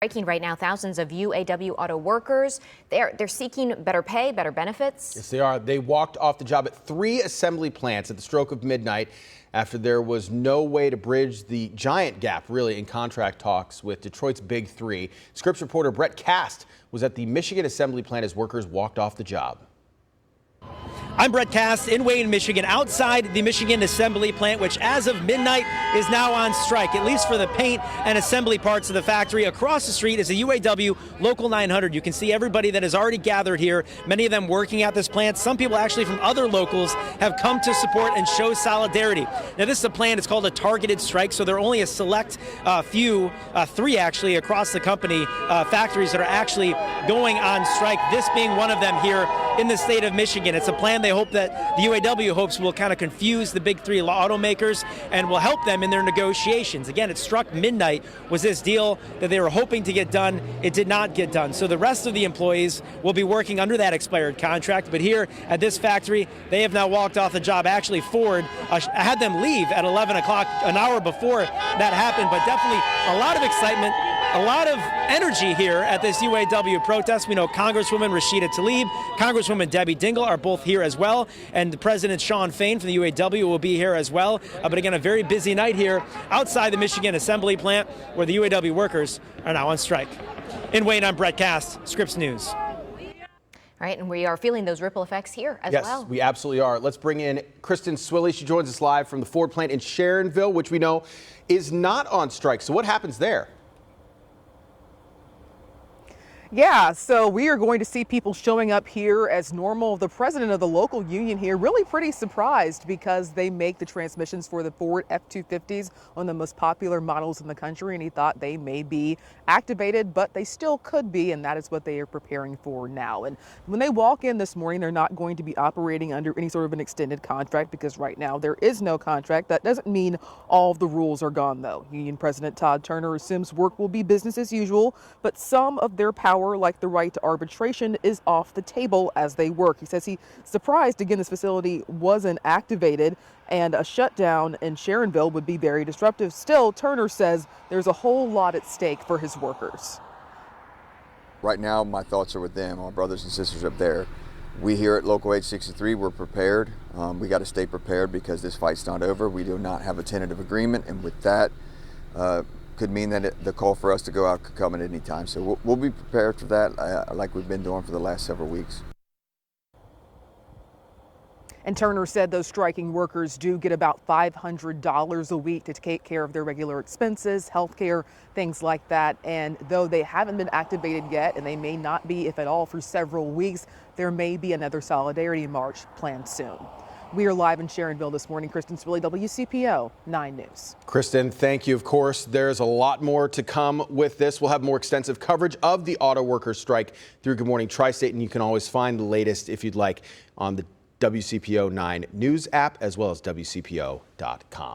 Striking right now, thousands of UAW auto workers. They're seeking better pay, better benefits. Yes, they are. They walked off the job at 3 assembly plants at the stroke of midnight after there was no way to bridge the giant gap, really, in contract talks with Detroit's Big Three. Scripps reporter Brett Cast was at the Michigan assembly plant as workers walked off the job. I'm Brett Cast in Wayne, Michigan, outside the Michigan assembly plant, which as of midnight is now on strike, at least for the paint and assembly parts of the factory. Across the street is a UAW Local 900. You can see everybody that has already gathered here, many of them working at this plant. Some people actually from other locals have come to support and show solidarity. Now, this is a plan. It's called a targeted strike, so there are only a select few, 3 actually, across the company, factories that are actually going on strike, this being one of them here in the state of Michigan. It's a plan they hope that the UAW hopes will kind of confuse the Big Three automakers and will help them in their negotiations. Again, it struck midnight was this deal that they were hoping to get done. It did not get done. So the rest of the employees will be working under that expired contract. But here at this factory, they have now walked off the job. Actually, Ford had them leave at 11 o'clock, an hour before that happened. But definitely a lot of excitement, a lot of energy here at this UAW protest. We know Congresswoman Rashida Tlaib, Congresswoman Debbie Dingell are both here as well, and President Shawn Fain from the UAW will be here as well. But again, a very busy night here outside the Michigan assembly plant where the UAW workers are now on strike. In Wayne, I'm Brett Cast, Scripps News. All right, and we are feeling those ripple effects here as well. Yes, we absolutely are. Let's bring in Kristen Swilley. She joins us live from the Ford plant in Sharonville, which we know is not on strike. So what happens there? Yeah, so we are going to see people showing up here as normal. The president of the local union here really pretty surprised because they make the transmissions for the Ford F-250s, one of the most popular models in the country, and he thought they may be activated, but they still could be, and that is what they are preparing for now. And when they walk in this morning, they're not going to be operating under any sort of an extended contract because right now there is no contract. That doesn't mean all of the rules are gone, though. Union President Todd Turner assumes work will be business as usual, but some of their power, like the right to arbitration, is off the table as they work. He says he's surprised again this facility wasn't activated, and a shutdown in Sharonville would be very disruptive. Still, Turner says there's a whole lot at stake for his workers. Right now, my thoughts are with them, our brothers and sisters up there. We here at Local 863, we're prepared. We got to stay prepared because this fight's not over. We do not have a tentative agreement, and with that, could mean that the call for us to go out could come at any time. So we'll be prepared for that like we've been doing for the last several weeks. And Turner said those striking workers do get about $500 a week to take care of their regular expenses, health care, things like that. And though they haven't been activated yet, and they may not be, if at all, for several weeks, there may be another solidarity march planned soon. We are live in Sharonville this morning. Kristen Swilley, WCPO 9 News. Kristen, thank you. Of course, there's a lot more to come with this. We'll have more extensive coverage of the auto workers strike through Good Morning Tri-State, and you can always find the latest, if you'd like, on the WCPO 9 News app as well as WCPO.com.